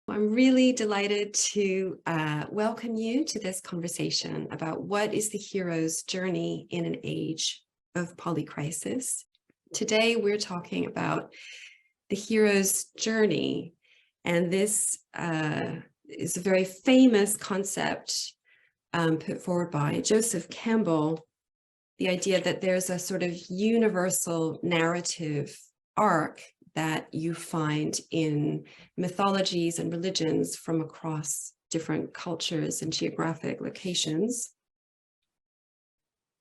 I'm really delighted to welcome you to this conversation about what is the hero's journey in an age of polycrisis. Today, we're talking about the hero's journey, and this is a very famous concept put forward by Joseph Campbell, the idea that there's a sort of universal narrative arc that you find in mythologies and religions from across different cultures and geographic locations.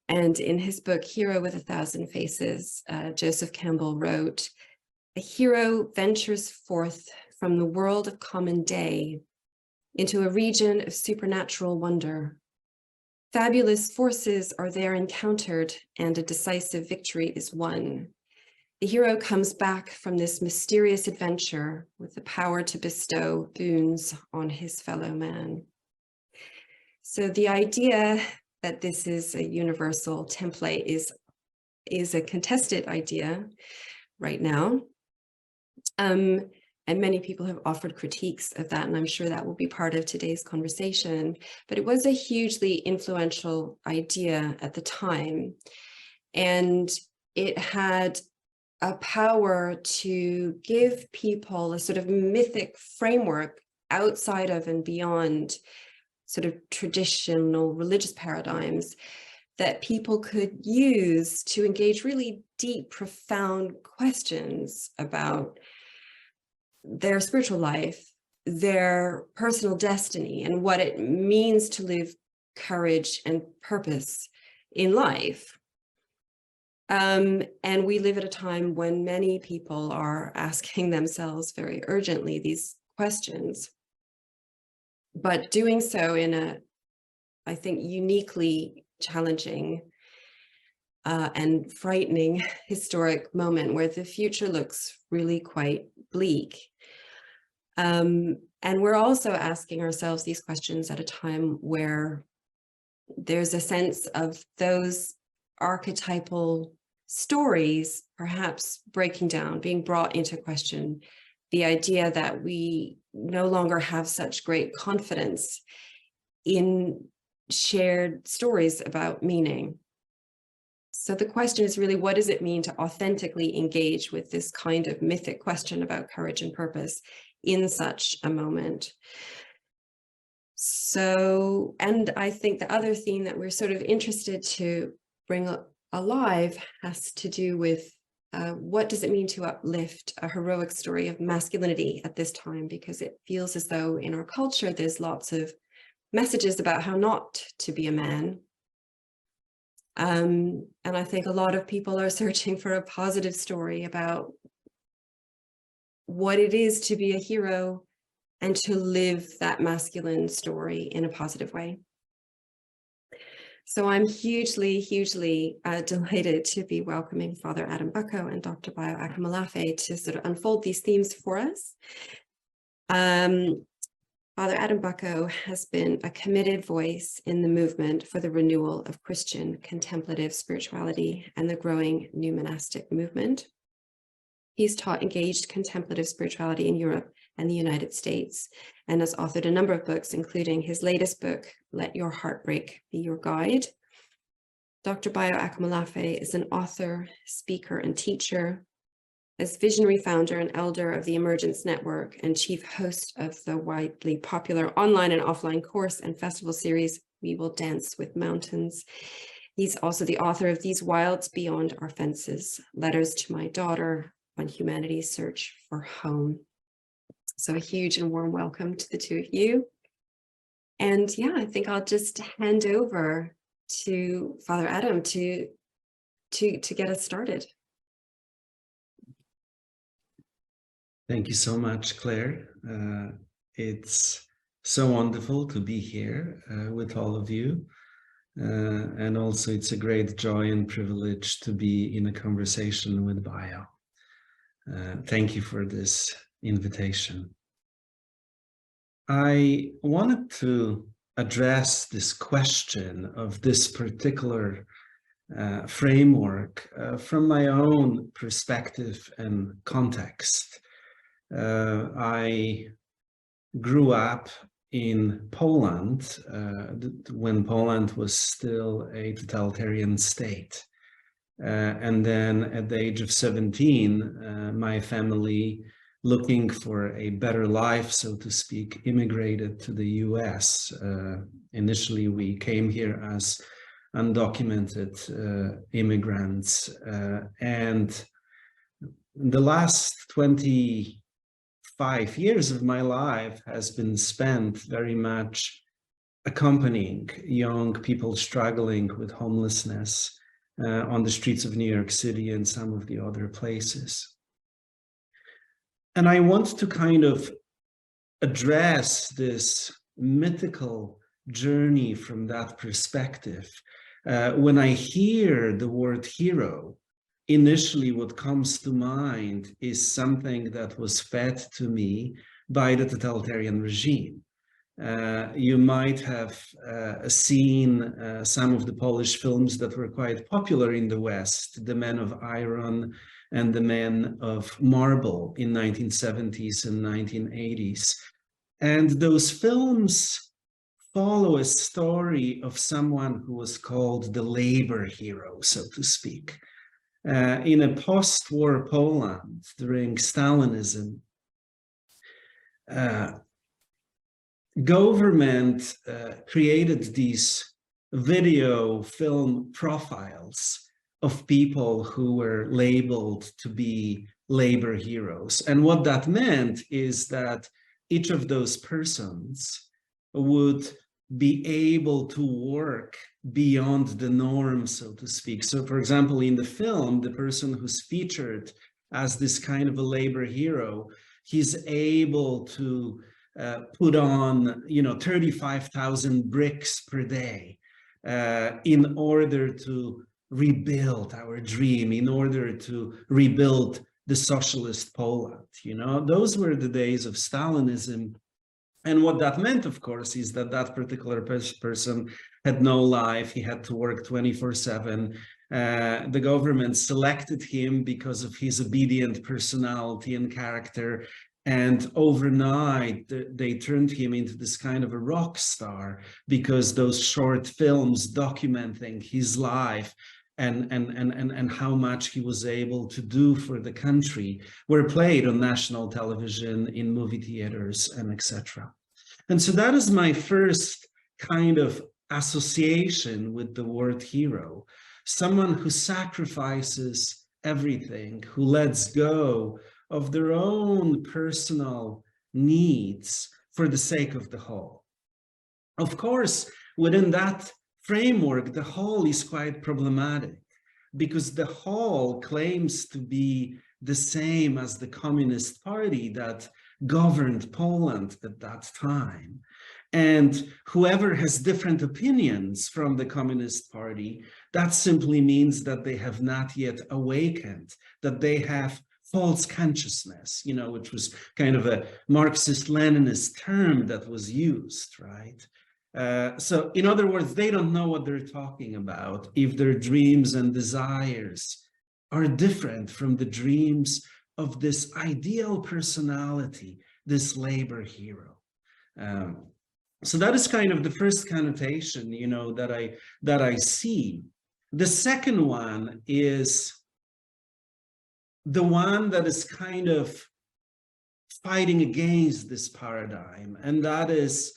And in his book, Hero with a Thousand Faces, Joseph Campbell wrote, "A hero ventures forth from the world of common day into a region of supernatural wonder. Fabulous forces are there encountered, and a decisive victory is won. The hero comes back from this mysterious adventure with the power to bestow boons on his fellow man." So the idea that this is a universal template is a contested idea right now. And many people have offered critiques of that, and I'm sure that will be part of today's conversation. But it was a hugely influential idea at the time, and it had a power to give people a sort of mythic framework outside of and beyond sort of traditional religious paradigms that people could use to engage really deep, profound questions about their spiritual life, their personal destiny, and what it means to live courage and purpose in life. And we live at a time when many people are asking themselves very urgently these questions, but doing so in a, I think, uniquely challenging and frightening historic moment where the future looks really quite bleak. And we're also asking ourselves these questions at a time where there's a sense of those archetypal stories perhaps breaking down, being brought into question, the idea that we no longer have such great confidence in shared stories about meaning. So the question is really, what does it mean to authentically engage with this kind of mythic question about courage and purpose in such a moment? So, and I think the other theme that we're sort of interested to bring alive has to do with what does it mean to uplift a heroic story of masculinity at this time, because it feels as though in our culture there's lots of messages about how not to be a man. And I think a lot of people are searching for a positive story about what it is to be a hero and to live that masculine story in a positive way. So I'm hugely, hugely delighted to be welcoming Father Adam Bucko and Dr. Bayo Akomolafe to sort of unfold these themes for us. Father Adam Bucko has been a committed voice in the movement for the renewal of Christian contemplative spirituality and the growing new monastic movement. He's taught engaged contemplative spirituality in Europe and the United States, and has authored a number of books, including his latest book, Let Your Heartbreak Be Your Guide. Dr. Bayo Akomolafe is an author, speaker, and teacher. As visionary founder and elder of the Emergence Network and chief host of the widely popular online and offline course and festival series, We Will Dance with Mountains. He's also the author of These Wilds Beyond Our Fences, Letters to My Daughter on Humanity's Search for Home. So a huge and warm welcome to the two of you. And yeah, I think I'll just hand over to Father Adam to get us started. Thank you so much, Claire. It's so wonderful to be here with all of you. And also it's a great joy and privilege to be in a conversation with Bayo. Thank you for this invitation. I wanted to address this question of this particular framework from my own perspective and context. I grew up in Poland when Poland was still a totalitarian state. And then at the age of 17, my family, looking for a better life, so to speak, immigrated to the US. Initially, we came here as undocumented immigrants. And the last 25 years of my life has been spent very much accompanying young people struggling with homelessness on the streets of New York City and some of the other places. And I want to kind of address this mythical journey from that perspective. When I hear the word hero, initially what comes to mind is something that was fed to me by the totalitarian regime. You might have seen some of the Polish films that were quite popular in the West, The Men of Iron and The Men of Marble in 1970s and 1980s. And those films follow a story of someone who was called the labor hero, so to speak. In a post-war Poland during Stalinism, government created these video film profiles of people who were labeled to be labor heroes. And what that meant is that each of those persons would be able to work beyond the norm, so to speak. So, for example, in the film, the person who's featured as this kind of a labor hero, he's able to put on, 35,000 bricks per day in order to rebuild our dream, in order to rebuild the socialist Poland. Those were the days of Stalinism. And what that meant, of course, is that that particular person had no life. He had to work 24/7. The government selected him because of his obedient personality and character. And overnight, they turned him into this kind of a rock star because those short films documenting his life and how much he was able to do for the country were played on national television, in movie theaters, and etc. And so that is my first kind of association with the word hero. Someone who sacrifices everything, who lets go of their own personal needs for the sake of the whole. Of course, within that framework, the whole is quite problematic because the whole claims to be the same as the Communist Party that governed Poland at that time. And whoever has different opinions from the Communist Party, that simply means that they have not yet awakened, that they have false consciousness, which was kind of a Marxist-Leninist term that was used, right? So in other words, they don't know what they're talking about if their dreams and desires are different from the dreams of this ideal personality, this labor hero. So that is kind of the first connotation, that I see. The second one is the one that is kind of fighting against this paradigm, and that is,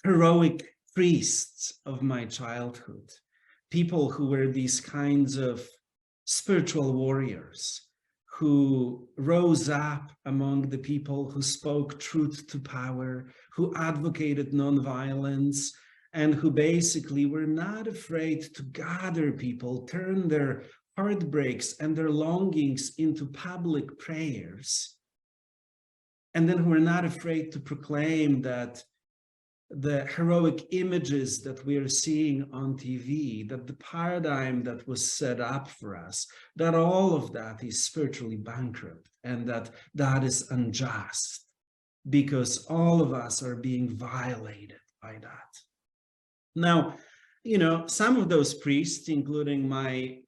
heroic priests of my childhood, people who were these kinds of spiritual warriors who rose up among the people who spoke truth to power, who advocated nonviolence, and who basically were not afraid to gather people, turn their heartbreaks and their longings into public prayers, and then who were not afraid to proclaim that the heroic images that we are seeing on TV, that the paradigm that was set up for us, that all of that is spiritually bankrupt and that is unjust because all of us are being violated by that. Now, you know, some of those priests, including my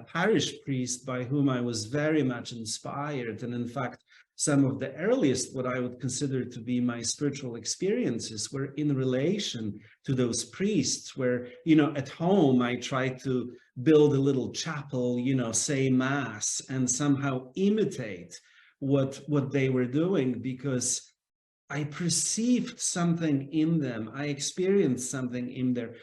parish priest, by whom I was very much inspired, and in fact, some of the earliest, what I would consider to be my spiritual experiences, were in relation to those priests, where, you know, at home, I tried to build a little chapel, you know, say mass, and somehow imitate what they were doing, because I perceived something in them. I experienced something in there.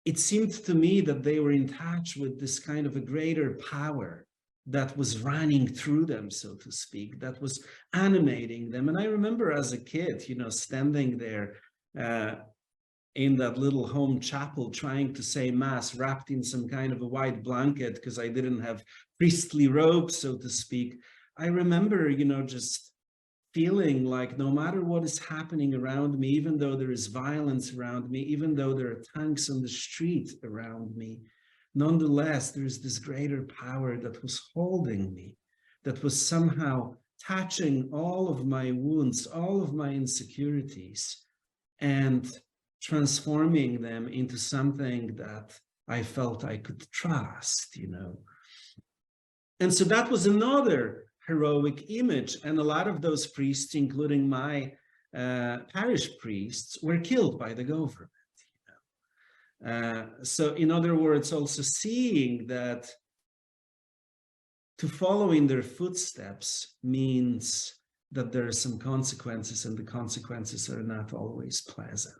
It seemed to me that they were in touch with this kind of a greater power that was running through them, so to speak, that was animating them. And I remember as a kid, you know, standing there in that little home chapel, trying to say mass, wrapped in some kind of a white blanket, because I didn't have priestly robes, so to speak. I remember, you know, just feeling like no matter what is happening around me, even though there is violence around me, even though there are tanks on the street around me, nonetheless, there's this greater power that was holding me, that was somehow touching all of my wounds, all of my insecurities, and transforming them into something that I felt I could trust, you know. And so that was another heroic image. And a lot of those priests, including my parish priests, were killed by the government. So in other words, also seeing that to follow in their footsteps means that there are some consequences, and the consequences are not always pleasant.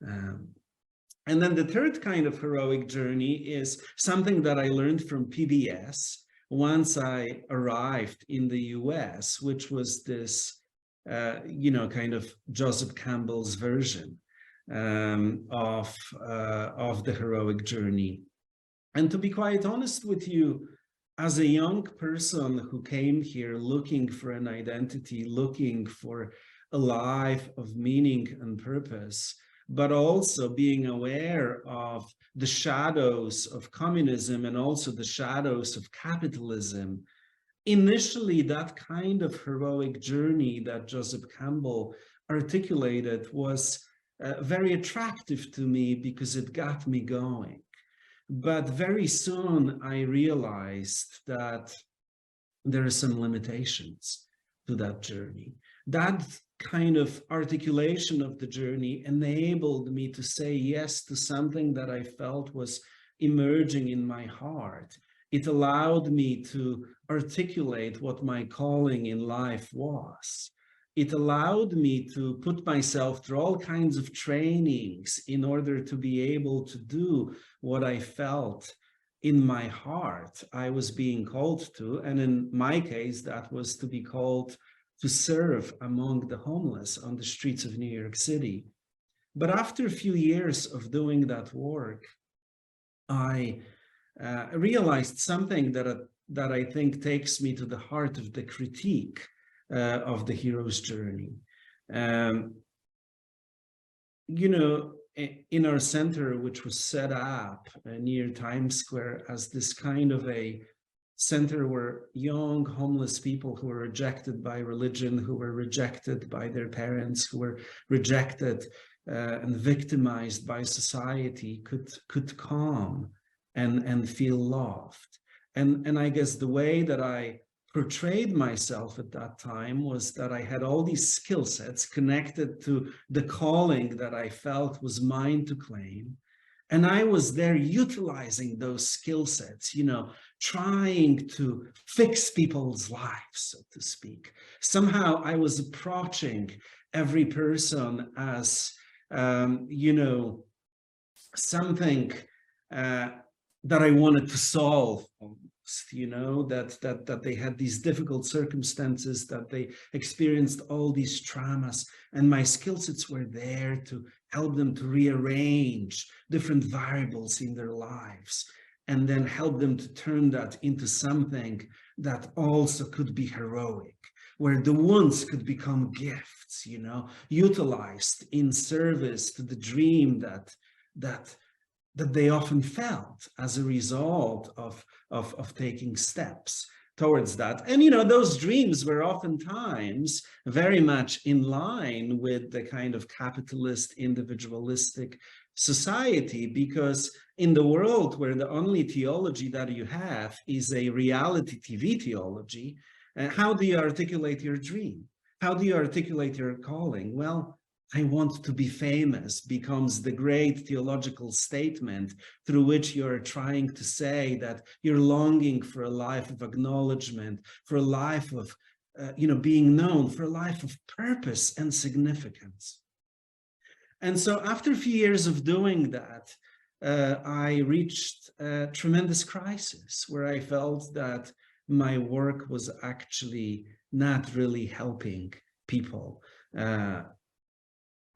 And then the third kind of heroic journey is something that I learned from PBS once I arrived in the US, which was this, you know, kind of Joseph Campbell's version of the heroic journey. And to be quite honest with you, as a young person who came here looking for an identity, looking for a life of meaning and purpose, but also being aware of the shadows of communism and also the shadows of capitalism, initially that kind of heroic journey that Joseph Campbell articulated was very attractive to me because it got me going. But very soon I realized that there are some limitations to that journey. That kind of articulation of the journey enabled me to say yes to something that I felt was emerging in my heart. It allowed me to articulate what my calling in life was. It allowed me to put myself through all kinds of trainings in order to be able to do what I felt in my heart I was being called to. And in my case, that was to be called to serve among the homeless on the streets of New York City. But after a few years of doing that work, I realized something that I think takes me to the heart of the critique of the hero's journey. You know, in our center, which was set up near Times Square as this kind of a center where young homeless people who were rejected by religion, who were rejected by their parents, who were rejected and victimized by society could come and feel loved. And I guess the way that I portrayed myself at that time was that I had all these skill sets connected to the calling that I felt was mine to claim. And I was there utilizing those skill sets, you know, trying to fix people's lives, so to speak. Somehow I was approaching every person as, you know, something that I wanted to solve. You know, that they had these difficult circumstances, that they experienced all these traumas, and my skill sets were there to help them to rearrange different variables in their lives, and then help them to turn that into something that also could be heroic, where the wounds could become gifts, you know, utilized in service to the dream that they often felt as a result of taking steps towards that. And, you know, those dreams were oftentimes very much in line with the kind of capitalist, individualistic society, because in the world where the only theology that you have is a reality TV theology, how do you articulate your dream? How do you articulate your calling? Well, I want to be famous becomes the great theological statement through which you're trying to say that you're longing for a life of acknowledgement, for a life of being known, for a life of purpose and significance. And so after a few years of doing that, I reached a tremendous crisis where I felt that my work was actually not really helping people.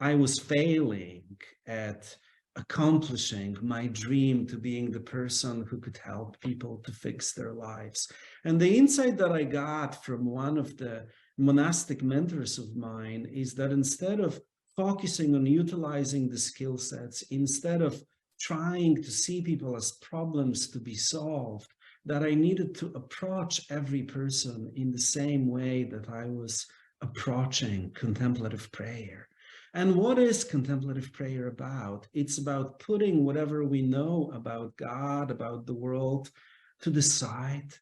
I was failing at accomplishing my dream to being the person who could help people to fix their lives. And the insight that I got from one of the monastic mentors of mine is that instead of focusing on utilizing the skill sets, instead of trying to see people as problems to be solved, that I needed to approach every person in the same way that I was approaching contemplative prayer. And what is contemplative prayer about? It's about putting whatever we know about God, about the world, to the side.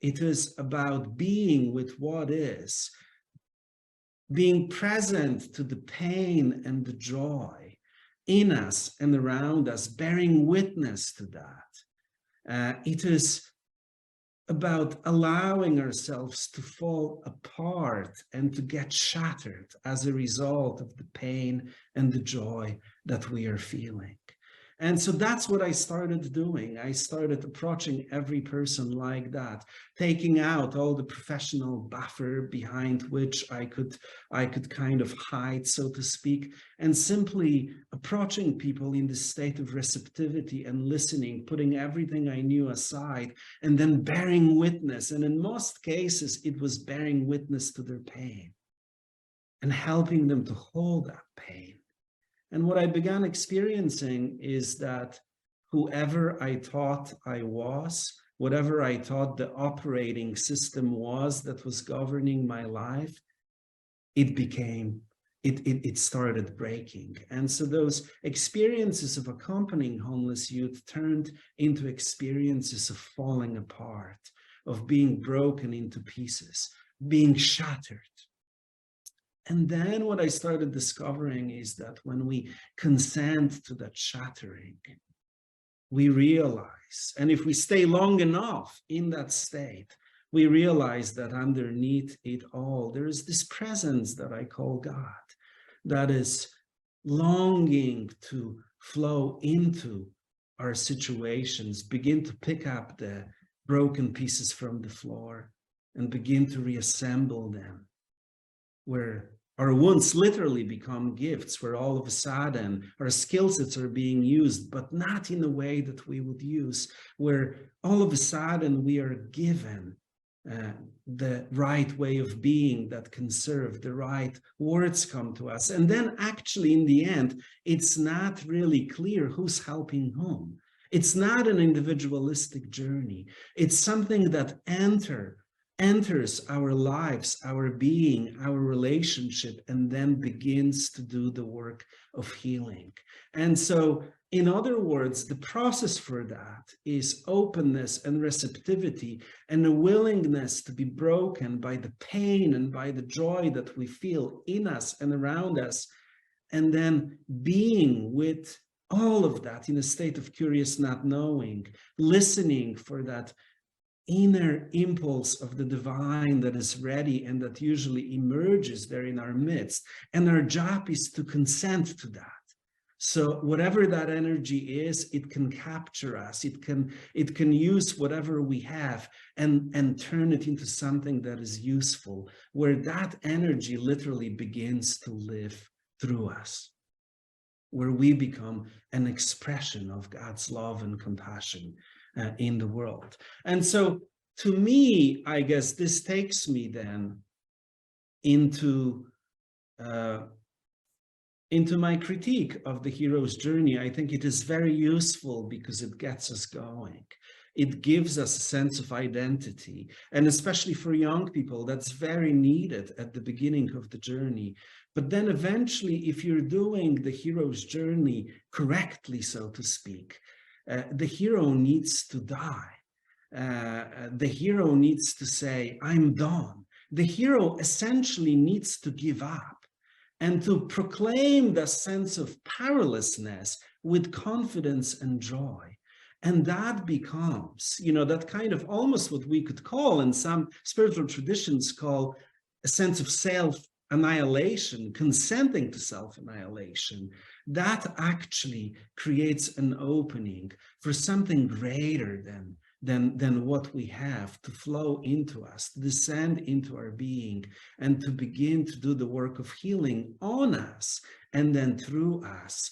It is about being with what is, being present to the pain and the joy in us and around us, bearing witness to that. It is about allowing ourselves to fall apart and to get shattered as a result of the pain and the joy that we are feeling. And so that's what I started doing. I started approaching every person like that, taking out all the professional buffer behind which I could kind of hide, so to speak, and simply approaching people in this state of receptivity and listening, putting everything I knew aside, and then bearing witness. And in most cases, it was bearing witness to their pain and helping them to hold that pain. And what I began experiencing is that whoever I thought I was, whatever I thought the operating system was that was governing my life, it started breaking. And so those experiences of accompanying homeless youth turned into experiences of falling apart, of being broken into pieces, being shattered. And then what I started discovering is that when we consent to that shattering, we realize, and if we stay long enough in that state, we realize that underneath it all, there is this presence that I call God, that is longing to flow into our situations, begin to pick up the broken pieces from the floor and begin to reassemble them, where our wounds literally become gifts, where all of a sudden our skill sets are being used, but not in a way that we would use, where all of a sudden we are given the right way of being that can serve, the right words come to us. And then actually in the end, it's not really clear who's helping whom. It's not an individualistic journey. It's something that enters our lives, our being, our relationship, and then begins to do the work of healing. And so, in other words, the process for that is openness and receptivity and a willingness to be broken by the pain and by the joy that we feel in us and around us, and then being with all of that in a state of curious not knowing, listening for that inner impulse of the divine that is ready and that usually emerges there in our midst. And our job is to consent to that. So whatever that energy is, it can capture us. It can use whatever we have and turn it into something that is useful, where that energy literally begins to live through us, where we become an expression of God's love and compassion in the world. And so to me, I guess this takes me then into my critique of the hero's journey. I think it is very useful because it gets us going. It gives us a sense of identity. And especially for young people, that's very needed at the beginning of the journey. But then eventually, if you're doing the hero's journey correctly, so to speak, the hero needs to die. The hero needs to say, I'm done. The hero essentially needs to give up and to proclaim the sense of powerlessness with confidence and joy. And that becomes, you know, that kind of almost what we could call, in some spiritual traditions, call a sense of self-annihilation, consenting to self-annihilation. That actually creates an opening for something greater than what we have to flow into us, to descend into our being, and to begin to do the work of healing on us and then through us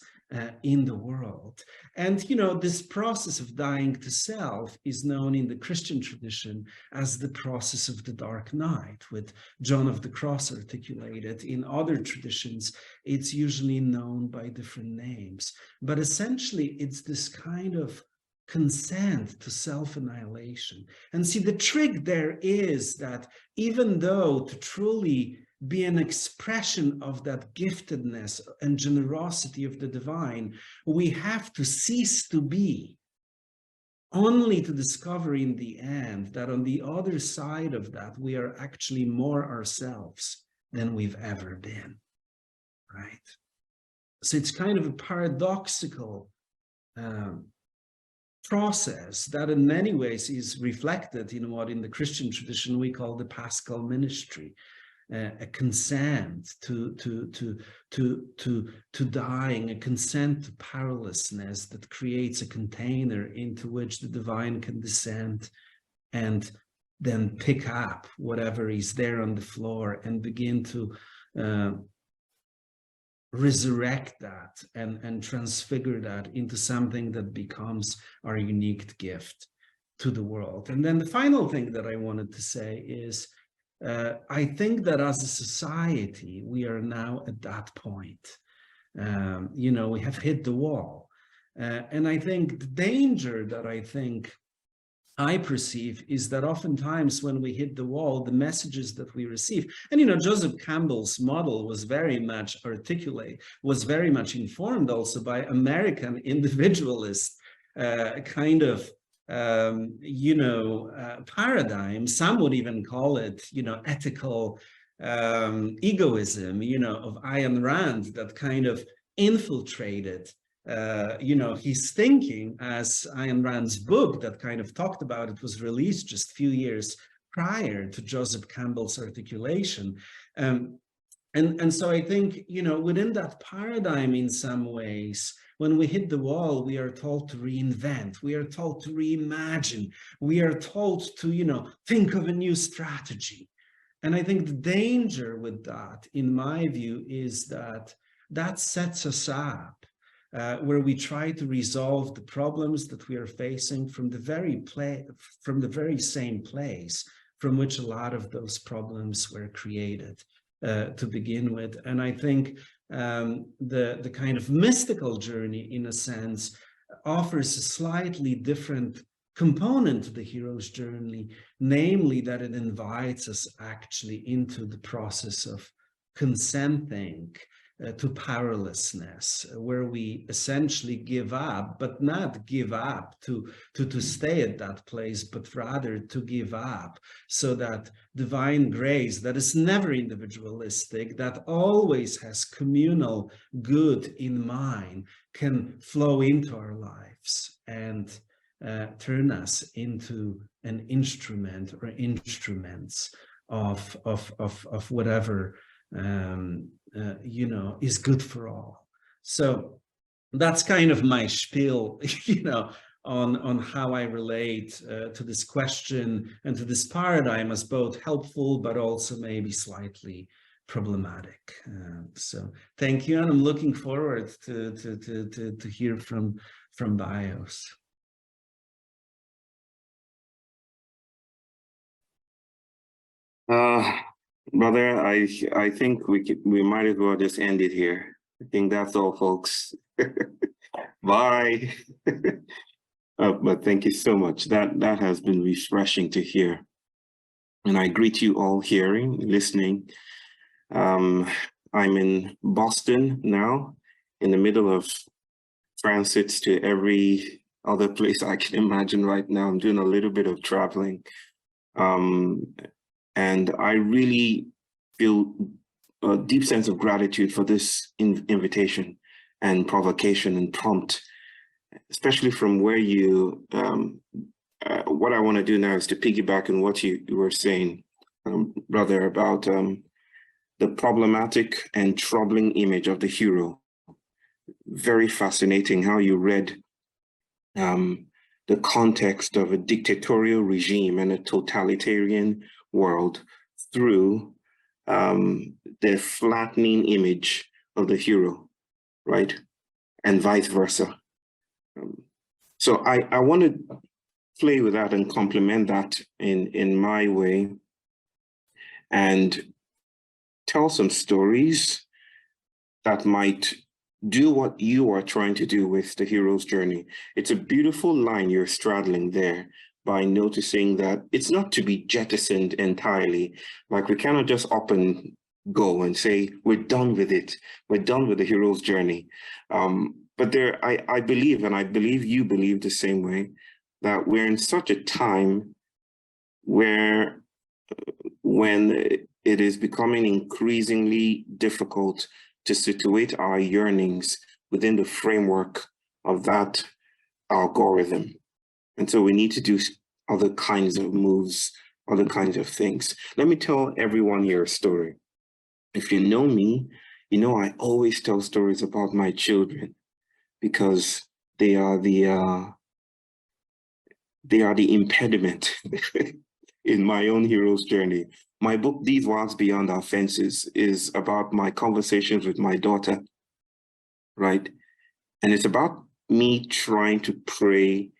in the world. And, you know, this process of dying to self is known in the Christian tradition as the process of the dark night, with John of the Cross articulated. In other traditions, it's usually known by different names. But essentially, it's this kind of consent to self-annihilation. And see, the trick there is that even though to truly be an expression of that giftedness and generosity of the divine, we have to cease to be, only to discover in the end that on the other side of that, we are actually more ourselves than we've ever been, right? So it's kind of a paradoxical process that in many ways is reflected in what in the Christian tradition we call the Paschal ministry, a consent to dying, a consent to powerlessness that creates a container into which the divine can descend and then pick up whatever is there on the floor and begin to resurrect that and transfigure that into something that becomes our unique gift to the world. And then the final thing that I wanted to say is, I think that as a society, we are now at that point. You know, we have hit the wall. And I think the danger that I perceive is that oftentimes when we hit the wall, the messages that we receive, and, you know, Joseph Campbell's model was very much articulate, was very much informed also by American individualist kind of, you know, paradigm. Some would even call it, you know, ethical egoism, you know, of Ayn Rand, that kind of infiltrated you know, his thinking, as Ayn Rand's book that kind of talked about it was released just a few years prior to Joseph Campbell's articulation. And so I think, you know, within that paradigm, in some ways, when we hit the wall, we are told to reinvent, we are told to reimagine, we are told to, you know, think of a new strategy. And I think the danger with that, in my view, is that that sets us up where we try to resolve the problems that we are facing from the very same place from which a lot of those problems were created to begin with. And I think the kind of mystical journey, in a sense, offers a slightly different component to the hero's journey, namely that it invites us actually into the process of consenting to powerlessness, where we essentially give up, but not give up to stay at that place, but rather to give up so that divine grace that is never individualistic, that always has communal good in mind, can flow into our lives and turn us into an instrument or instruments of whatever you know, is good for all. So that's kind of my spiel, you know, on how I relate to this question and to this paradigm as both helpful, but also maybe slightly problematic. So thank you, and I'm looking forward to hear from Bayos. Brother, I think we might as well just end it here. I think that's all, folks. Bye. But thank you so much. That has been refreshing to hear. And I greet you all hearing, listening. I'm in Boston now, in the middle of transits to every other place I can imagine right now. I'm doing a little bit of traveling. And I really feel a deep sense of gratitude for this invitation and provocation and prompt, especially from where you, what I want to do now is to piggyback on what you were saying, brother, about the problematic and troubling image of the hero. Very fascinating how you read the context of a dictatorial regime and a totalitarian world through the flattening image of the hero, right? And vice versa. So I want to play with that and complement that in my way and tell some stories that might do what you are trying to do with the hero's journey. It's a beautiful line you're straddling there by noticing that it's not to be jettisoned entirely. Like, we cannot just up and go and say, we're done with it. We're done with the hero's journey. But there, I believe, and I believe you believe the same way, that we're in such a time where when it is becoming increasingly difficult to situate our yearnings within the framework of that algorithm. And so we need to do other kinds of moves, other kinds of things. Let me tell everyone here a story. If you know me, you know I always tell stories about my children because they are the impediment in my own hero's journey. My book, These Walls Beyond Our Fences, is about my conversations with my daughter, right? And it's about me trying to pray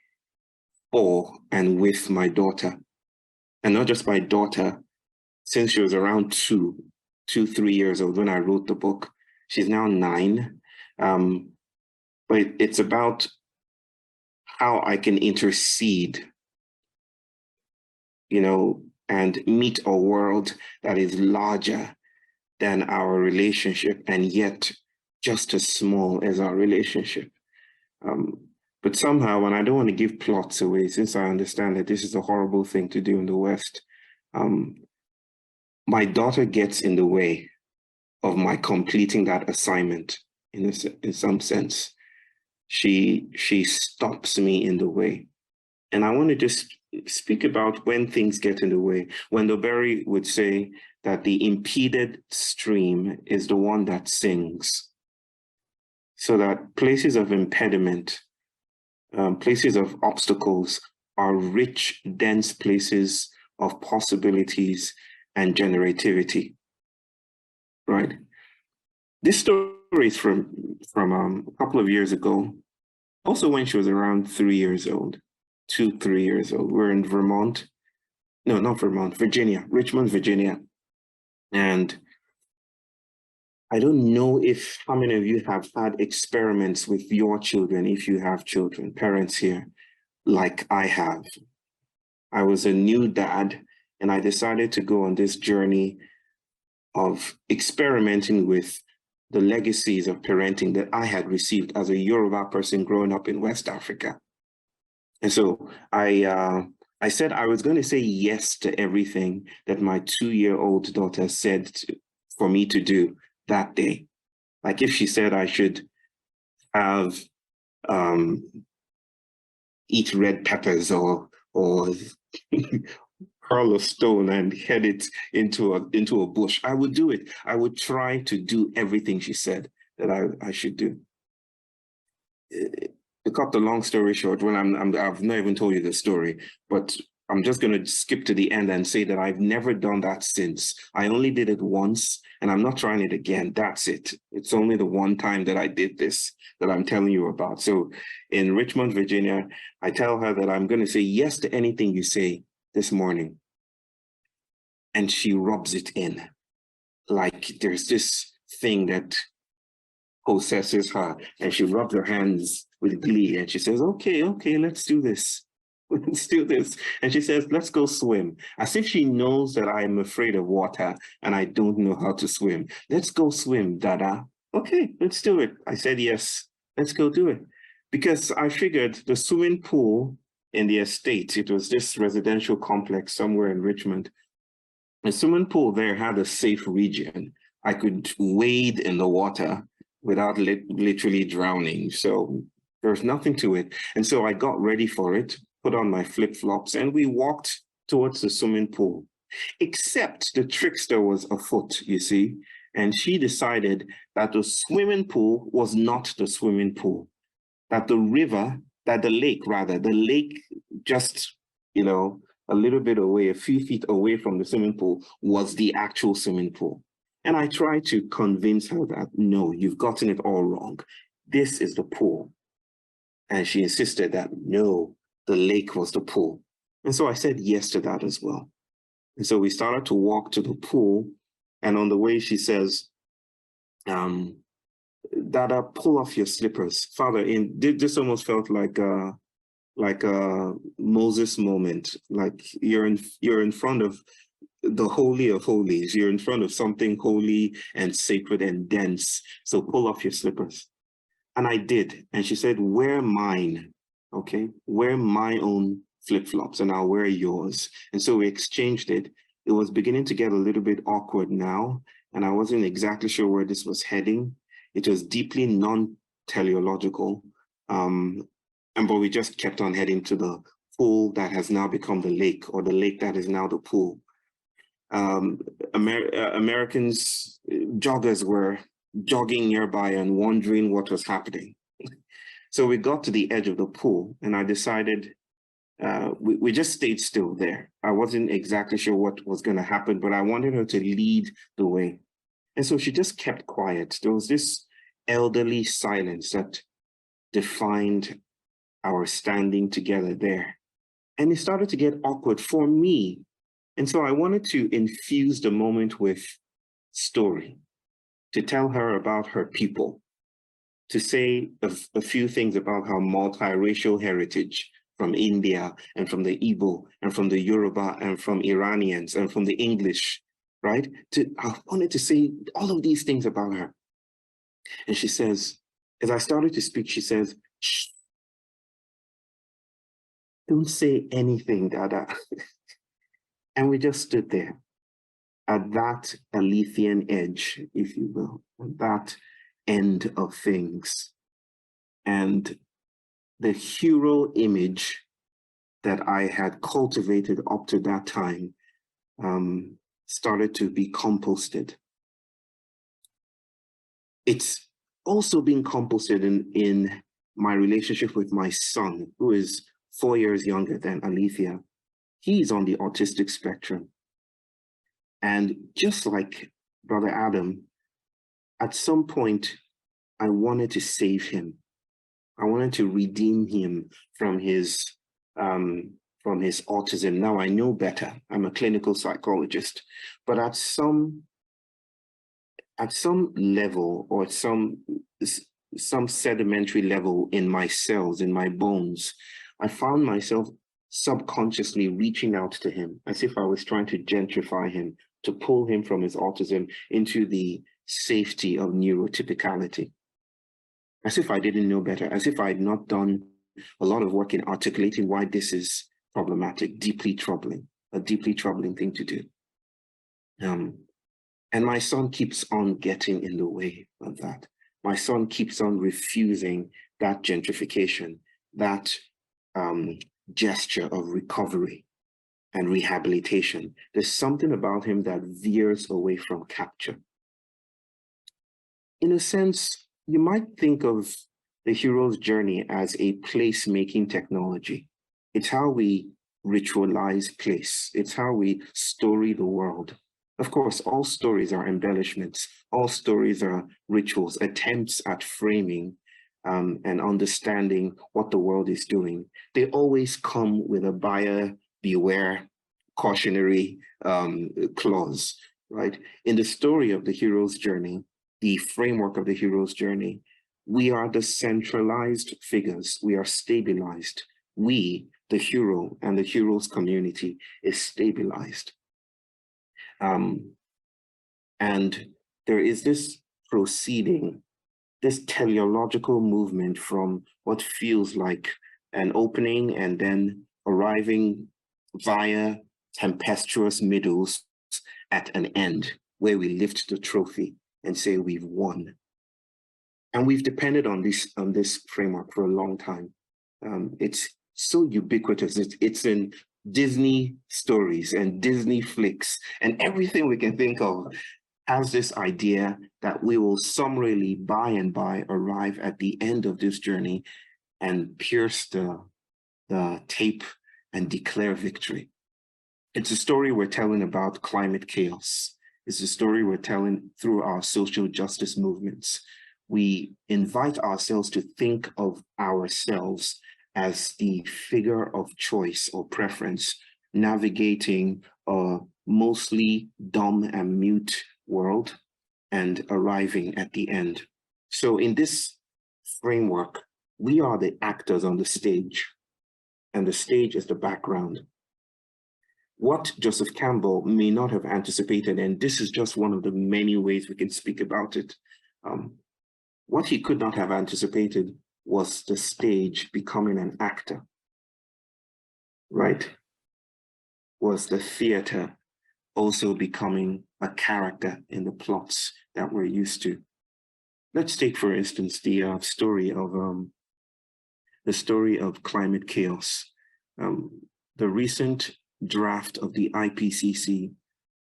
for and with my daughter. And not just my daughter, since she was around 3 years old when I wrote the book. She's now 9. But it's about how I can intercede, you know, and meet a world that is larger than our relationship and yet just as small as our relationship. But somehow, and I don't want to give plots away since I understand that this is a horrible thing to do in the West, my daughter gets in the way of my completing that assignment in some sense. She stops me in the way. And I want to just speak about when things get in the way. Wendell Berry would say that the impeded stream is the one that sings. So that places of impediment, places of obstacles are rich, dense places of possibilities and generativity, right? This story is from a couple of years ago, also when she was around 3 years old. 3 years old. We're in Vermont. No, not Vermont, Virginia, Richmond, Virginia. And I don't know how many of you have had experiments with your children, if you have children, parents here, like I have. I was a new dad, and I decided to go on this journey of experimenting with the legacies of parenting that I had received as a Yoruba person growing up in West Africa. And so I said I was going to say yes to everything that my 2-year-old daughter said for me to do that day. Like if she said I should have eat red peppers or hurl a stone and head it into a bush, I would do it. I would try to do everything she said that I should do. To cut the long story short, well, I've not even told you the story, but I'm just going to skip to the end and say that I've never done that since. I only did it once, and I'm not trying it again. That's it. It's only the one time that I did this that I'm telling you about. So in Richmond, Virginia, I tell her that I'm going to say yes to anything you say this morning. And she rubs it in. Like there's this thing that possesses her, and she rubs her hands with glee, and she says, okay, let's do this. Let's do this. And she says, let's go swim. As if she knows that I'm afraid of water and I don't know how to swim. Let's go swim, Dada. Okay, let's do it. I said, yes, let's go do it. Because I figured the swimming pool in the estate, it was this residential complex somewhere in Richmond. The swimming pool there had a safe region. I could wade in the water without literally drowning. So there's nothing to it. And so I got ready for it, put on my flip-flops, and we walked towards the swimming pool. Except the trickster was afoot, you see, and she decided that the swimming pool was not the swimming pool, that the lake just, a little bit away, a few feet away from the swimming pool was the actual swimming pool. And I tried to convince her that, no, you've gotten it all wrong. This is the pool. And she insisted that, no, the lake was the pool. And so I said yes to that as well. And so we started to walk to the pool. And on the way, she says, Dada, pull off your slippers. Father, this almost felt like a Moses moment. Like you're in front of the Holy of Holies. You're in front of something holy and sacred and dense. So pull off your slippers. And I did. And she said, wear mine. Okay, wear my own flip-flops and I'll wear yours. And so we exchanged it. It was beginning to get a little bit awkward now, and I wasn't exactly sure where this was heading. It was deeply non-teleological, but we just kept on heading to the pool that has now become the lake, or the lake that is now the pool. Americans, joggers were jogging nearby and wondering what was happening. So we got to the edge of the pool, and I decided, we just stayed still there. I wasn't exactly sure what was going to happen, but I wanted her to lead the way. And so she just kept quiet. There was this elderly silence that defined our standing together there. And it started to get awkward for me. And so I wanted to infuse the moment with story, to tell her about her people, to say a few things about her multiracial heritage from India and from the Igbo and from the Yoruba and from Iranians and from the English, right? I wanted to say all of these things about her. And she says, as I started to speak, she says, shh, don't say anything, Dada. And we just stood there at that Alethian edge, if you will, at that end of things. And the hero image that I had cultivated up to that time started to be composted. It's also being composted in my relationship with my son, who is 4 years younger than Alethea. He's on the autistic spectrum. And just like Brother Adam, at some point, I wanted to save him. I wanted to redeem him from his autism. Now I know better. I'm a clinical psychologist, but at some level, or some sedimentary level in my cells, in my bones, I found myself subconsciously reaching out to him as if I was trying to gentrify him, to pull him from his autism into the safety of neurotypicality. As if I didn't know better, as if I had not done a lot of work in articulating why this is problematic, deeply troubling, a deeply troubling thing to do. And my son keeps on getting in the way of that. My son keeps on refusing that gentrification, that gesture of recovery and rehabilitation. There's something about him that veers away from capture. In a sense, you might think of the hero's journey as a place-making technology. It's how we ritualize place. It's how we story the world. Of course, all stories are embellishments. All stories are rituals, attempts at framing and understanding what the world is doing. They always come with a buyer beware cautionary clause, right? In the story of the hero's journey, the framework of the hero's journey, we are the centralized figures. We are stabilized. We, the hero and the hero's community, is stabilized. And there is this proceeding, this teleological movement from what feels like an opening and then arriving via tempestuous middles at an end where we lift the trophy and say we've won. And we've depended on this framework for a long time. It's so ubiquitous. It's in Disney stories and Disney flicks and everything we can think of has this idea that we will summarily by and by arrive at the end of this journey and pierce the tape and declare victory. It's a story we're telling about climate chaos. It's a story we're telling through our social justice movements. We invite ourselves to think of ourselves as the figure of choice or preference, navigating a mostly dumb and mute world and arriving at the end. So in this framework, we are the actors on the stage, and the stage is the background. What Joseph Campbell may not have anticipated, and this is just one of the many ways we can speak about it, what he could not have anticipated was the stage becoming an actor, right? Was the theater also becoming a character in the plots that we're used to. Let's take, for instance, the story of climate chaos. The recent draft of the IPCC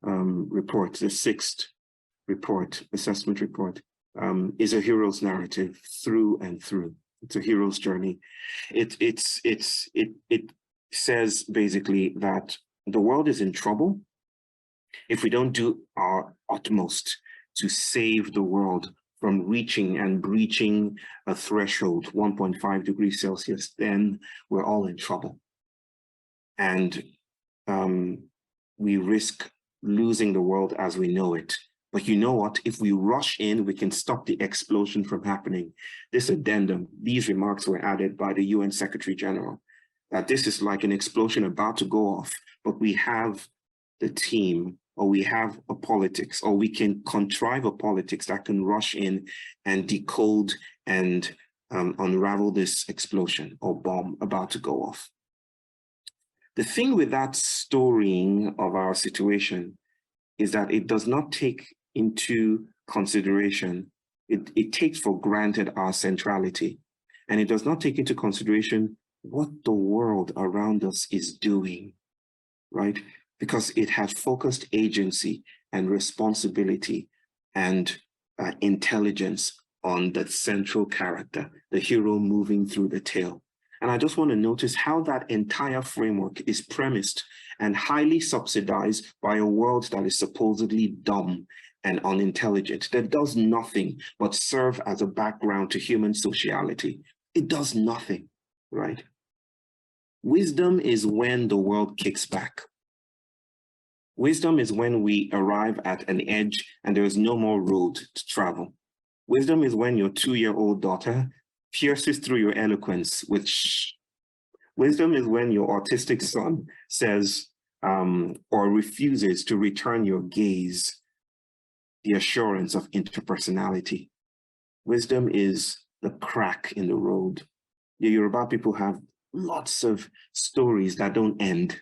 report, the 6th report, assessment report, is a hero's narrative through and through. It's a hero's journey. It says basically that the world is in trouble if we don't do our utmost to save the world from reaching and breaching a threshold, 1.5 degrees Celsius, then we're all in trouble. And we risk losing the world as we know it. But you know what? If we rush in, we can stop the explosion from happening. This addendum, these remarks were added by the UN Secretary General, that this is like an explosion about to go off, but we have the team, or we have a politics, or we can contrive a politics that can rush in and decode and unravel this explosion or bomb about to go off. The thing with that storying of our situation is that it does not take into consideration, it takes for granted our centrality, and it does not take into consideration what the world around us is doing, right? Because it has focused agency and responsibility and intelligence on the central character, the hero moving through the tale. And I just want to notice how that entire framework is premised and highly subsidized by a world that is supposedly dumb and unintelligent, that does nothing but serve as a background to human sociality. It does nothing, right? Wisdom is when the world kicks back. Wisdom is when we arrive at an edge and there is no more road to travel. Wisdom is when your 2-year-old daughter pierces through your eloquence with shh. Wisdom is when your autistic son says or refuses to return your gaze, the assurance of interpersonality. Wisdom is the crack in the road. The Yoruba people have lots of stories that don't end,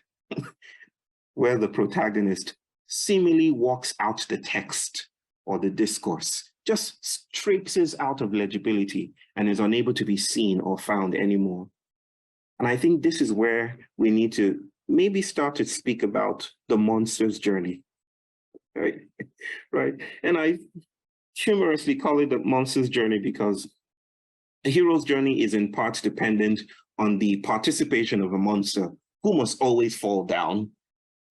where the protagonist seemingly walks out the text or the discourse, just traipses out of legibility and is unable to be seen or found anymore. And I think this is where we need to maybe start to speak about the monster's journey, right? Right. And I humorously call it the monster's journey because a hero's journey is in part dependent on the participation of a monster who must always fall down,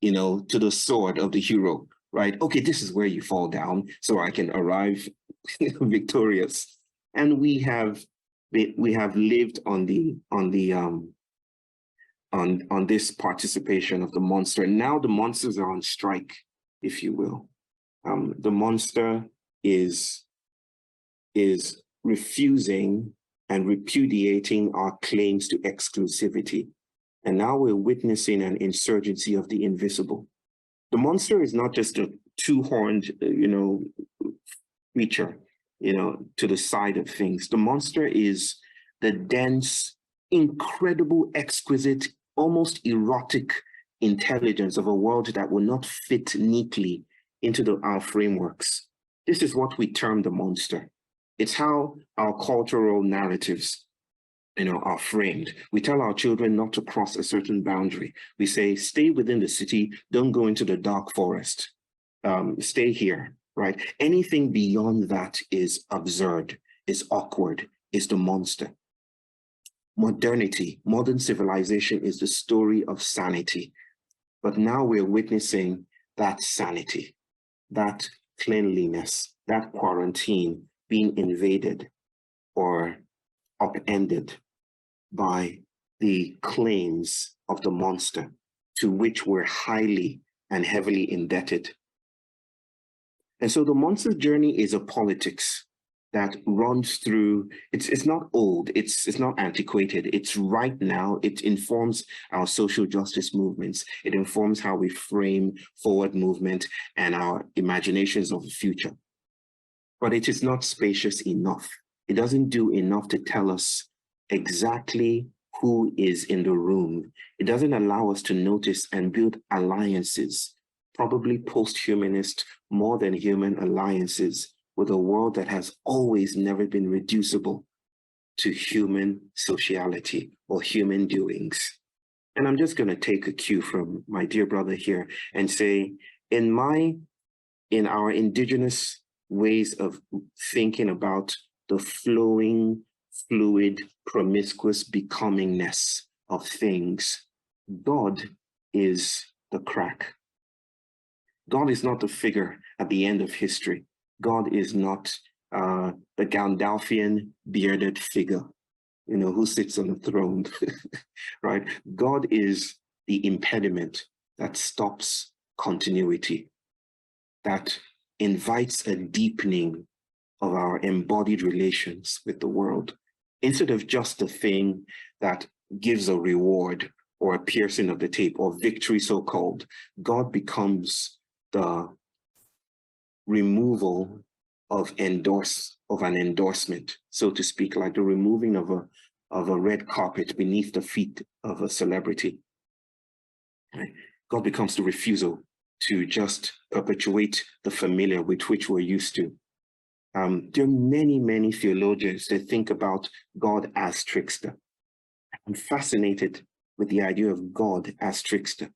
you know, to the sword of the hero, right? Okay, this is where you fall down so I can arrive victorious. And we have lived on this participation of the monster. And now the monsters are on strike, if you will. The monster is is refusing and repudiating our claims to exclusivity. And now we're witnessing an insurgency of the invisible. The monster is not just a two-horned, creature, to the side of things. The monster is the dense, incredible, exquisite, almost erotic intelligence of a world that will not fit neatly into our frameworks. This is what we term the monster. It's how our cultural narratives, are framed. We tell our children not to cross a certain boundary. We say, stay within the city, don't go into the dark forest. Stay here, right? Anything beyond that is absurd, is awkward, is the monster. Modernity, modern civilization is the story of sanity. But now we're witnessing that sanity, that cleanliness, that quarantine being invaded or upended by the claims of the monster, to which we're highly and heavily indebted. And so the monster's journey is a politics that runs through, it's not old, it's not antiquated, it's right now. It informs our social justice movements. It informs how we frame forward movement and our imaginations of the future. But it is not spacious enough. It doesn't do enough to tell us exactly who is in the room. It doesn't allow us to notice and build alliances, probably post-humanist, more than human alliances with a world that has always never been reducible to human sociality or human doings. And I'm just going to take a cue from my dear brother here and say, in our indigenous ways of thinking about the flowing, fluid, promiscuous becomingness of things, God is the crack. God is not the figure at the end of history. God is not the Gandalfian bearded figure, who sits on the throne, right? God is the impediment that stops continuity, that invites a deepening of our embodied relations with the world. Instead of just a thing that gives a reward or a piercing of the tape or victory so-called, God becomes the removal of an endorsement, so to speak, like the removing of a red carpet beneath the feet of a celebrity. Right? God becomes the refusal to just perpetuate the familiar with which we're used to. There are many, many theologians that think about God as trickster. I'm fascinated with the idea of God as trickster.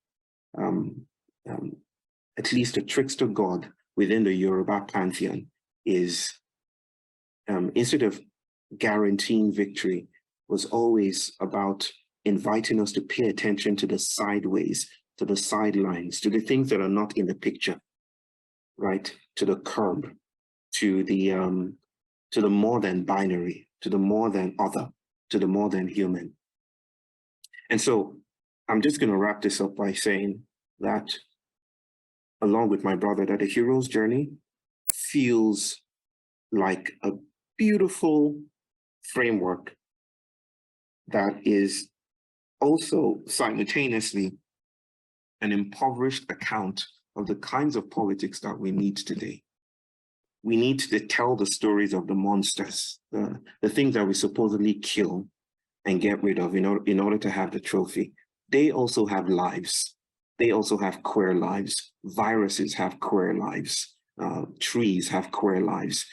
At least a trickster God within the Yoruba pantheon is, instead of guaranteeing victory, was always about inviting us to pay attention to the sideways, to the sidelines, to the things that are not in the picture, right? To the curb, to the more than binary, to the more than other, to the more than human. And so I'm just going to wrap this up by saying that, along with my brother, that the hero's journey feels like a beautiful framework that is also simultaneously an impoverished account of the kinds of politics that we need today. We need to tell the stories of the monsters, the things that we supposedly kill and get rid of in order to have the trophy. They also have lives. They also have queer lives. Viruses have queer lives. Trees have queer lives.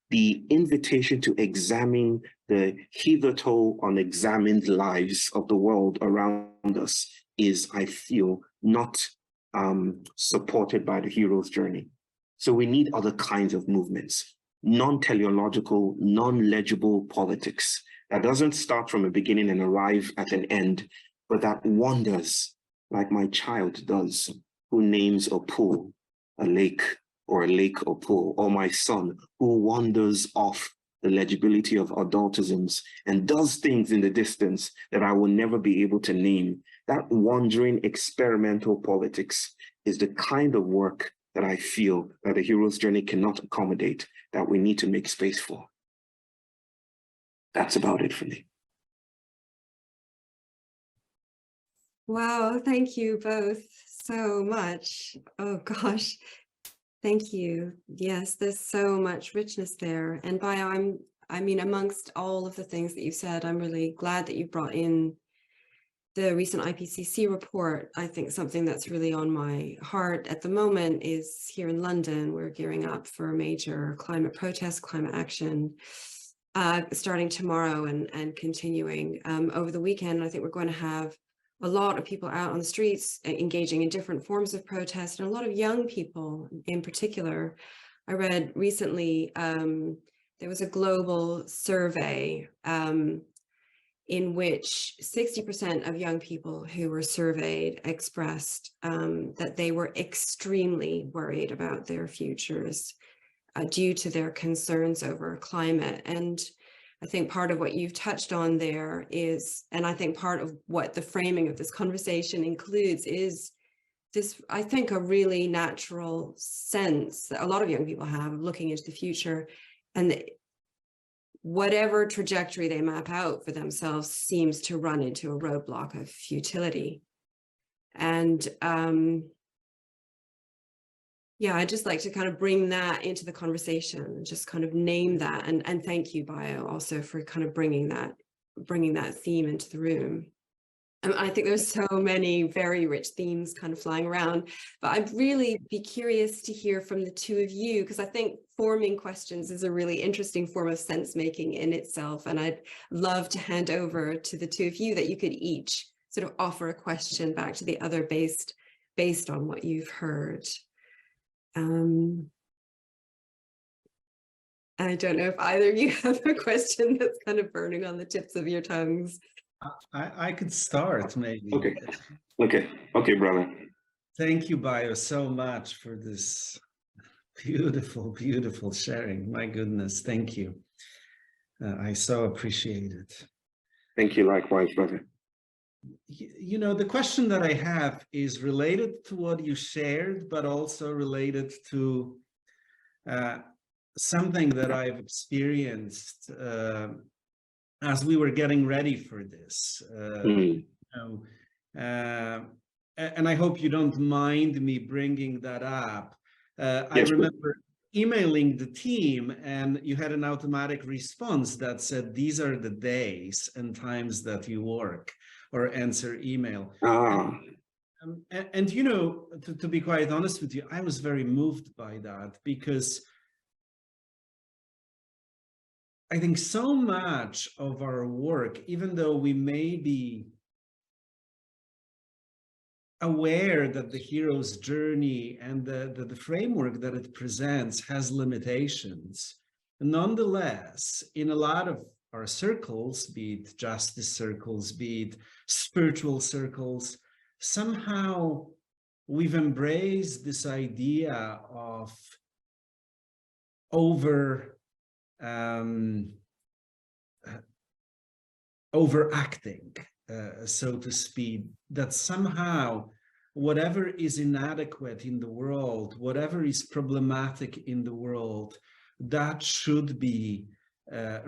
The invitation to examine the hitherto unexamined lives of the world around us is, I feel, not supported by the hero's journey. So we need other kinds of movements, non-teleological, non-legible politics that doesn't start from a beginning and arrive at an end, but that wanders like my child does, who names a pool, a lake or pool, or my son who wanders off the legibility of adultisms and does things in the distance that I will never be able to name. That wandering experimental politics is the kind of work that I feel that the hero's journey cannot accommodate, that we need to make space for. That's about it for me. Wow, thank you both so much. Oh gosh, thank you. Yes, there's so much richness there. And Bayo, I mean, amongst all of the things that you said, I'm really glad that you brought in the recent IPCC report. I think something that's really on my heart at the moment is here in London, we're gearing up for a major climate protest, climate action, starting tomorrow and continuing over the weekend. I think we're going to have a lot of people out on the streets engaging in different forms of protest, and a lot of young people in particular. I read recently there was a global survey in which 60% of young people who were surveyed expressed that they were extremely worried about their futures due to their concerns over climate. And I think part of what you've touched on there is, and I think part of what the framing of this conversation includes, is this, I think, a really natural sense that a lot of young people have of looking into the future, and whatever trajectory they map out for themselves seems to run into a roadblock of futility. And yeah, I'd just like to kind of bring that into the conversation and just kind of name that. And thank you, Bayo, also for kind of bringing that theme into the room. I think there's so many very rich themes kind of flying around, but I'd really be curious to hear from the two of you, because I think forming questions is a really interesting form of sense making in itself. And I'd love to hand over to the two of you that you could each sort of offer a question back to the other based on what you've heard. I don't know if either of you have a question that's kind of burning on the tips of your tongues. I could start maybe. Okay, brother. Thank you, Bayo, so much for this beautiful, beautiful sharing. My goodness, thank you. I so appreciate it. Thank you, likewise, brother. You know, the question that I have is related to what you shared, but also related to something that I've experienced as we were getting ready for this. You know, and I hope you don't mind me bringing that up. I remember emailing the team, and you had an automatic response that said, these are the days and times that you work or answer email. And you know, to be quite honest with you, I was very moved by that, because I think so much of our work, even though we may be aware that the hero's journey and the framework that it presents has limitations, nonetheless, in a lot of our circles, be it justice circles, be it spiritual circles, somehow we've embraced this idea of overacting, so to speak, that somehow whatever is inadequate in the world, whatever is problematic in the world, that should be the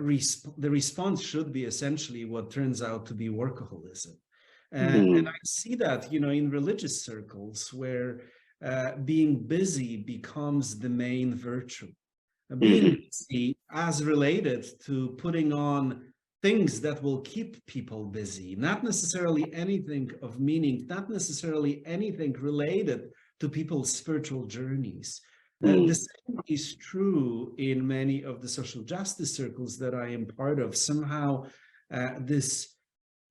response should be essentially what turns out to be workaholism. And I see that, you know, in religious circles where being busy becomes the main virtue. Being busy as related to putting on things that will keep people busy, not necessarily anything of meaning, not necessarily anything related to people's spiritual journeys. The same is true in many of the social justice circles that I am part of. Somehow this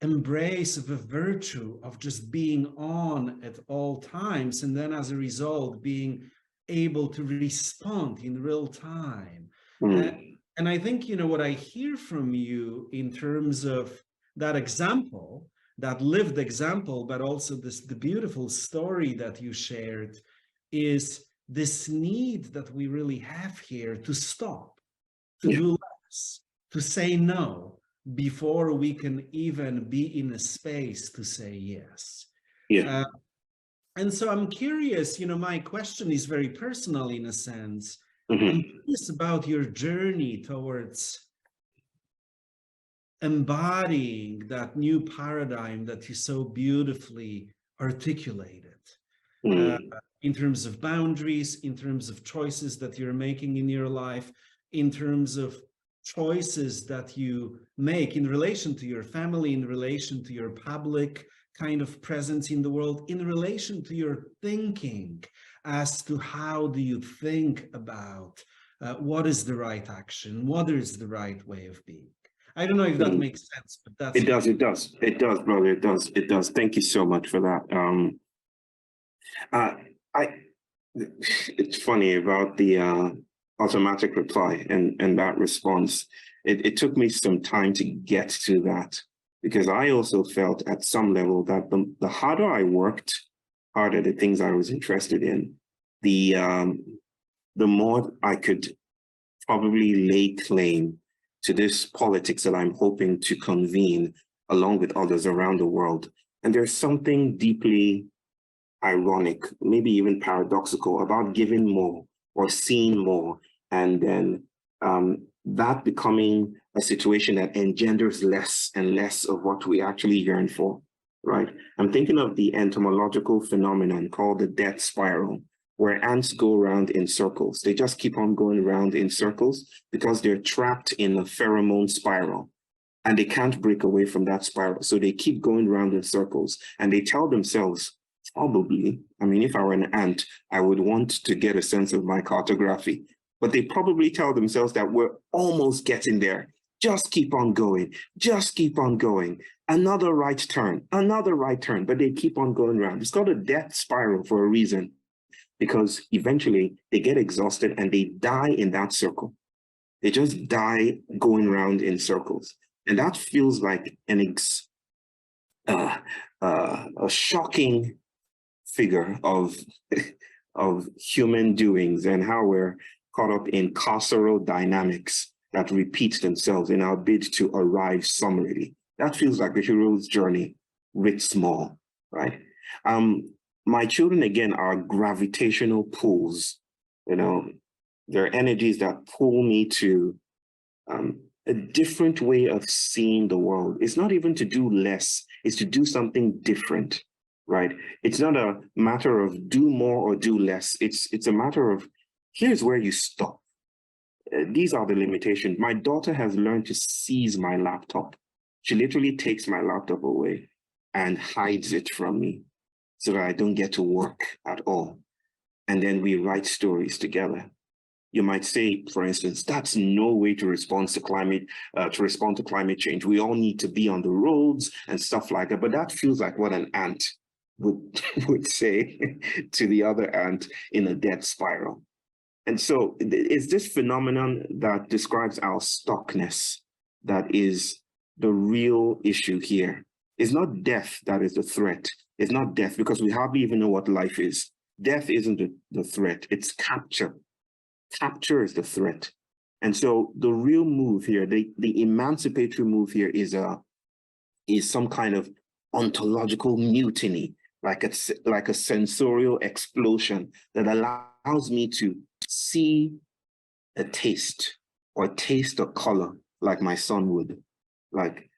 embrace of a virtue of just being on at all times, and then as a result being able to respond in real time. And I think, you know, what I hear from you in terms of that example, that lived example, but also the beautiful story that you shared, is this need that we really have here to stop, to do less, to say no before we can even be in a space to say yes. And so I'm curious, you know, my question is very personal in a sense. I'm curious about your journey towards embodying that new paradigm that you so beautifully articulated. In terms of boundaries, in terms of choices that you're making in your life, in terms of choices that you make in relation to your family, in relation to your public kind of presence in the world, in relation to your thinking as to how do you think about what is the right action, what is the right way of being. I don't know if that makes sense, but that's it does, brother, it does. Thank you so much for that. It's funny about the automatic reply and that response. It took me some time to get to that, because I also felt at some level that the harder I worked, harder the things I was interested in, the more I could probably lay claim to this politics that I'm hoping to convene along with others around the world. And there's something deeply ironic, maybe even paradoxical, about giving more or seeing more, and then that becoming a situation that engenders less and less of what we actually yearn for, right? I'm thinking of the entomological phenomenon called the death spiral, where ants go around in circles. They just keep on going around in circles because they're trapped in a pheromone spiral and they can't break away from that spiral. So they keep going around in circles and they tell themselves, probably, I mean, if I were an ant, I would want to get a sense of my cartography, but they probably tell themselves that we're almost getting there. Just keep on going, just keep on going. Another right turn, but they keep on going around. It's called a death spiral for a reason, because eventually they get exhausted and they die in that circle. They just die going around in circles. And that feels like a shocking figure of human doings and how we're caught up in carceral dynamics that repeat themselves in our bid to arrive summarily. That feels like the hero's journey writ small, right? My children, again, are gravitational pulls. You know, they're energies that pull me to a different way of seeing the world. It's not even to do less, it's to do something different, right? It's not a matter of do more or do less. It's a matter of, here's where you stop. These are the limitations. My daughter has learned to seize my laptop. She literally takes my laptop away and hides it from me so that I don't get to work at all. And then we write stories together. You might say, for instance, that's no way to respond to climate change. We all need to be on the roads and stuff like that. But that feels like what an ant would say to the other ant in a death spiral. And so it's this phenomenon that describes our stuckness that is the real issue here. It's not death that is the threat. It's not death, because we hardly even know what life is. Death isn't the threat, it's capture. Capture is the threat. And so the real move here, the emancipatory move here is some kind of ontological mutiny, like a sensorial explosion that allows me to see a taste or taste a color like my son would. Like,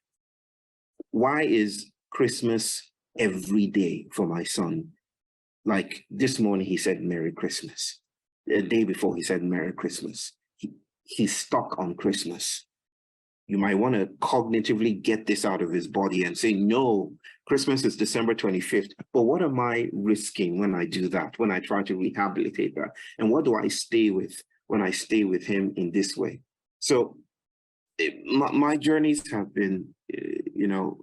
why is Christmas every day for my son? Like this morning, he said, Merry Christmas. The day before, he said, Merry Christmas. He's stuck on Christmas. You might want to cognitively get this out of his body and say, no, Christmas is December 25th. But what am I risking when I do that, when I try to rehabilitate that? And what do I stay with when I stay with him in this way? So my journeys have been, you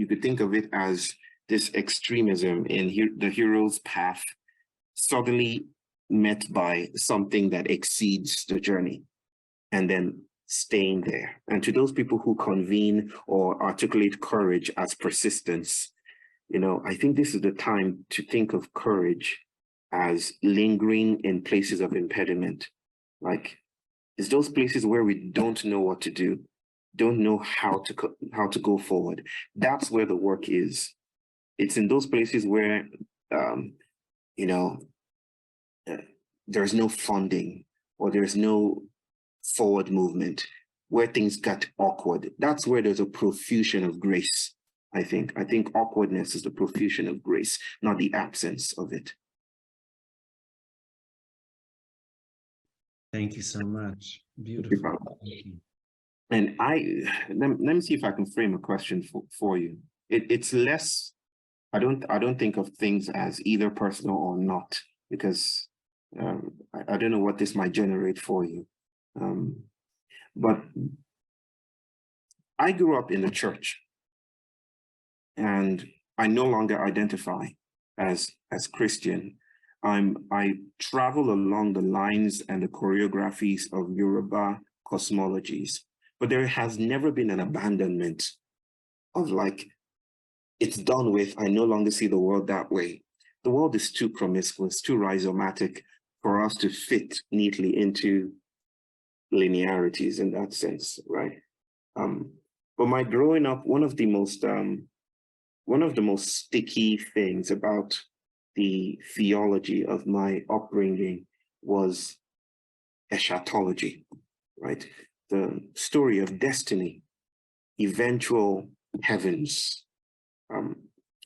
could think of it as this extremism in the hero's path, suddenly met by something that exceeds the journey, and then staying there. And to those people who convene or articulate courage as persistence, I think this is the time to think of courage as lingering in places of impediment. Like, it's those places where we don't know what to do, don't know how to go forward. That's where the work is. It's in those places where, there's no funding or there's no forward movement, where things got awkward. That's where there's a profusion of grace, I think. I think awkwardness is the profusion of grace, not the absence of it. Thank you so much. Beautiful. Thank you. And let me see if I can frame a question for you. It's less, I don't think of things as either personal or not, because I don't know what this might generate for you. But I grew up in the church, and I no longer identify as Christian. I travel along the lines and the choreographies of Yoruba cosmologies, but there has never been an abandonment of like, it's done with, I no longer see the world that way. The world is too promiscuous, too rhizomatic for us to fit neatly into linearities in that sense, right? But my growing up, one of the most sticky things about the theology of my upbringing was eschatology, right? The story of destiny, eventual heavens,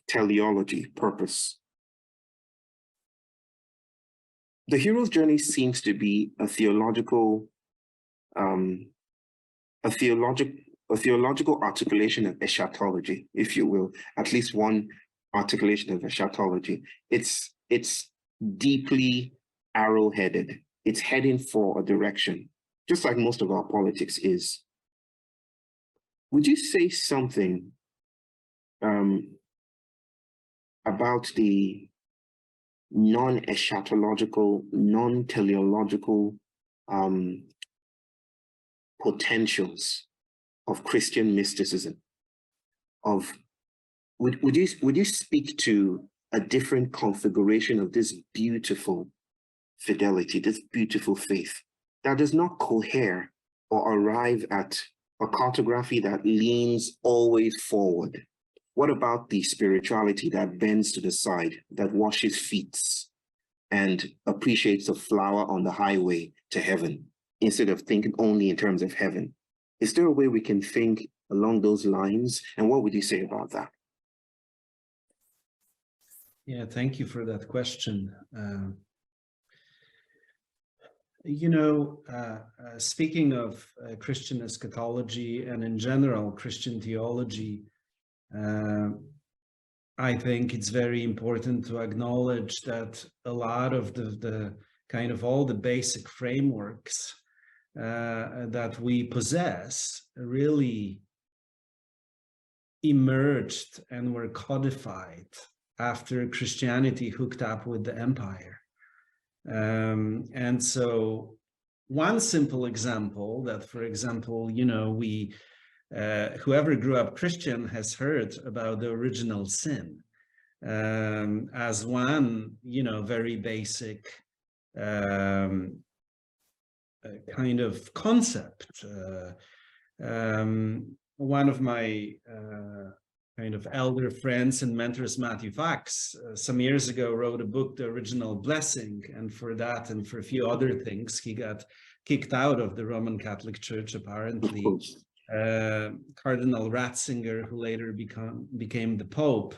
teleology, purpose. The hero's journey seems to be a theological articulation of eschatology, if you will, at least one articulation of eschatology. It's deeply arrow-headed. It's heading for a direction, just like most of our politics is. Would you say something about the non-eschatological, non-teleological potentials of Christian mysticism? Would you speak to a different configuration of this beautiful fidelity, this beautiful faith that does not cohere or arrive at a cartography that leans always forward? What about the spirituality that bends to the side, that washes feet and appreciates the flower on the highway to heaven instead of thinking only in terms of heaven? Is there a way we can think along those lines? And what would you say about that? Yeah, thank you for that question. Speaking of Christian eschatology and in general Christian theology, I think it's very important to acknowledge that a lot of the kind of all the basic frameworks that we possess really emerged and were codified after Christianity hooked up with the empire. And so one simple example that, for example, whoever grew up Christian has heard about the original sin as one, very basic kind of concept. One of my kind of elder friends and mentors, Matthew Fox, some years ago wrote a book, The Original Blessing, and for that and for a few other things, he got kicked out of the Roman Catholic Church, apparently. Cardinal Ratzinger, who later became the Pope,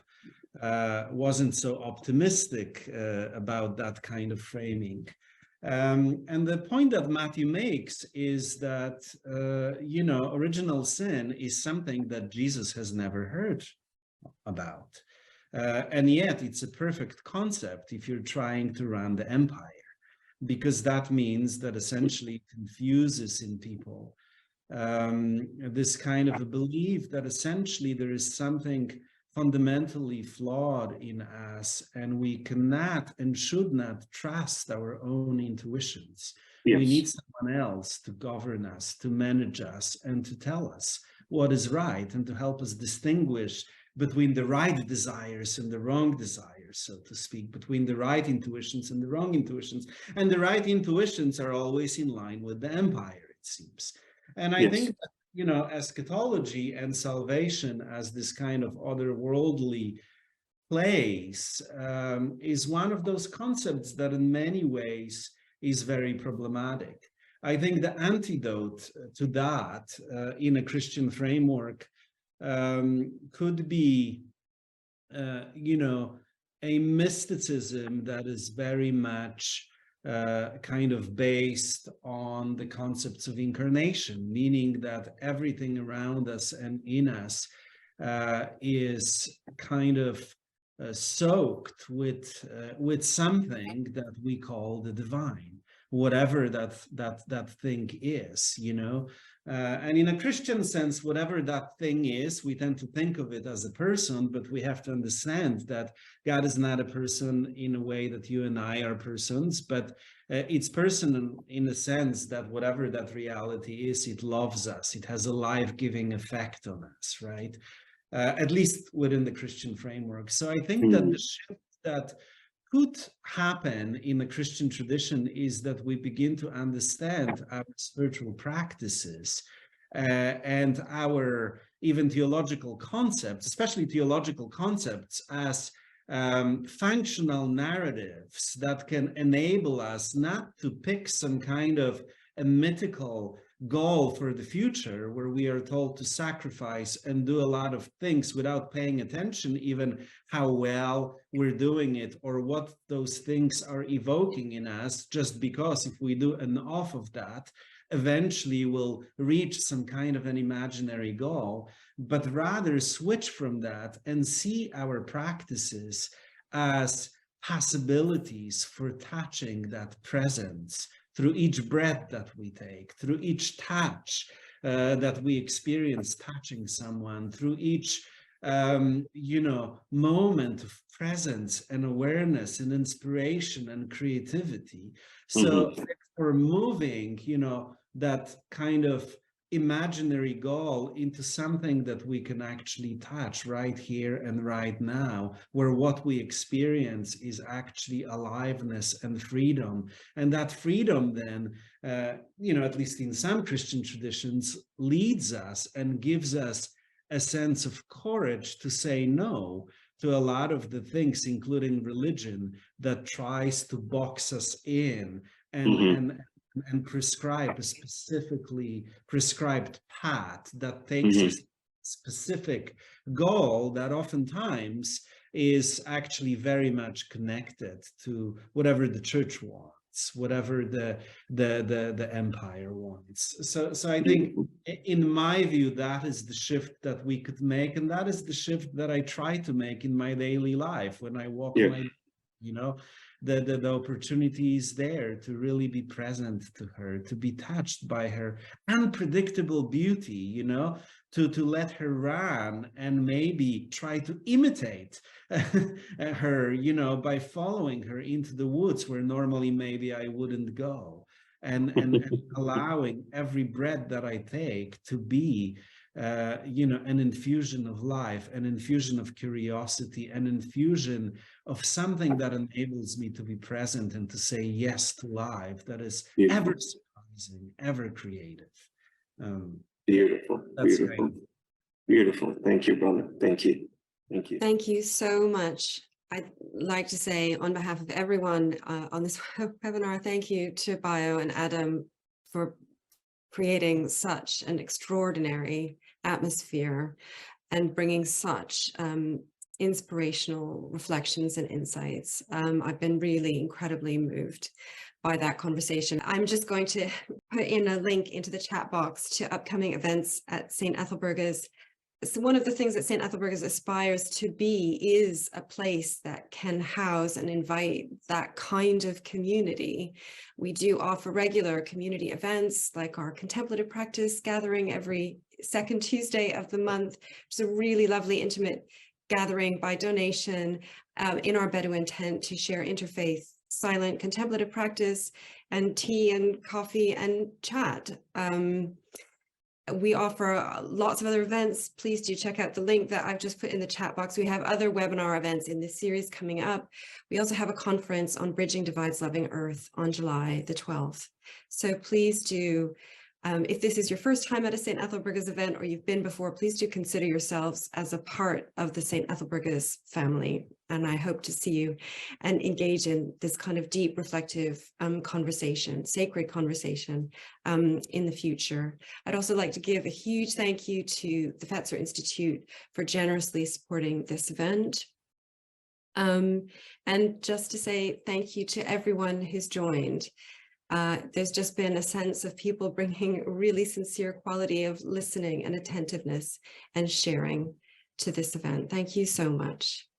wasn't so optimistic about that kind of framing. And the point that Matthew makes is that, original sin is something that Jesus has never heard about. And yet it's a perfect concept if you're trying to run the empire, because that means that essentially it infuses in people this kind of a belief that essentially there is something fundamentally flawed in us, and we cannot and should not trust our own intuitions. Yes. We need someone else to govern us, to manage us, and to tell us what is right, and to help us distinguish between the right desires and the wrong desires, so to speak, between the right intuitions and the wrong intuitions. And the right intuitions are always in line with the empire, it seems. And I think that, eschatology and salvation as this kind of otherworldly place is one of those concepts that in many ways is very problematic. I think the antidote to that in a Christian framework could be, you know, a mysticism that is very much kind of based on the concepts of incarnation, meaning that everything around us and in us is kind of soaked with something that we call the divine, whatever that thing is, you know. And in a Christian sense, whatever that thing is, we tend to think of it as a person, but we have to understand that God is not a person in a way that you and I are persons, but it's personal in the sense that whatever that reality is, it loves us. It has a life-giving effect on us, right? At least within the Christian framework. So I think that the shift that could happen in the Christian tradition is that we begin to understand our spiritual practices and our even theological concepts, especially theological concepts, as functional narratives that can enable us not to pick some kind of a mythical goal for the future where we are told to sacrifice and do a lot of things without paying attention even how well we're doing it or what those things are evoking in us, just because if we do enough of that, eventually we'll reach some kind of an imaginary goal, but rather switch from that and see our practices as possibilities for touching that presence through each breath that we take, through each touch that we experience touching someone, through each, you know, moment of presence and awareness and inspiration and creativity. So for moving, you know, that kind of imaginary goal into something that we can actually touch right here and right now, where what we experience is actually aliveness and freedom. And that freedom then, you know, at least in some Christian traditions, leads us and gives us a sense of courage to say no to a lot of the things, including religion, that tries to box us in and prescribe a specifically prescribed path that takes us to a specific goal that oftentimes is actually very much connected to whatever the church wants, whatever the empire wants. So I think, in my view, that is the shift that we could make, and that is the shift that I try to make in my daily life when I walk my, you know. The opportunity is there to really be present to her, to be touched by her unpredictable beauty, you know, to let her run and maybe try to imitate her, you know, by following her into the woods where normally maybe I wouldn't go, and allowing every breath that I take to be you know, an infusion of life, an infusion of curiosity, an infusion of something that enables me to be present and to say yes to life that is ever surprising, ever creative. Beautiful. That's beautiful. great. Beautiful. Thank you, brother. Thank you. Thank you. Thank you so much. I'd like to say on behalf of everyone on this webinar, thank you to Bayo and Adam for creating such an extraordinary atmosphere and bringing such inspirational reflections and insights. I've been really incredibly moved by that conversation. I'm just going to put in a link into the chat box to upcoming events at St. Ethelburga's. So one of the things that St. Ethelburga's aspires to be is a place that can house and invite that kind of community. We do offer regular community events like our contemplative practice gathering every second Tuesday of the month. It's a really lovely, intimate gathering by donation in our Bedouin tent to share interfaith, silent contemplative practice and tea and coffee and chat. We offer lots of other events. Please do check out the link that I've just put in the chat box. We have other webinar events in this series coming up. We also have a conference on Bridging Divides, Loving Earth on July the 12th. So please do If this is your first time at a St. Ethelburga's event, or you've been before, please do consider yourselves as a part of the St. Ethelburga's family. And I hope to see you and engage in this kind of deep, reflective conversation, sacred conversation in the future. I'd also like to give a huge thank you to the Fetzer Institute for generously supporting this event. And just to say thank you to everyone who's joined. There's just been a sense of people bringing a really sincere quality of listening and attentiveness and sharing to this event. Thank you so much.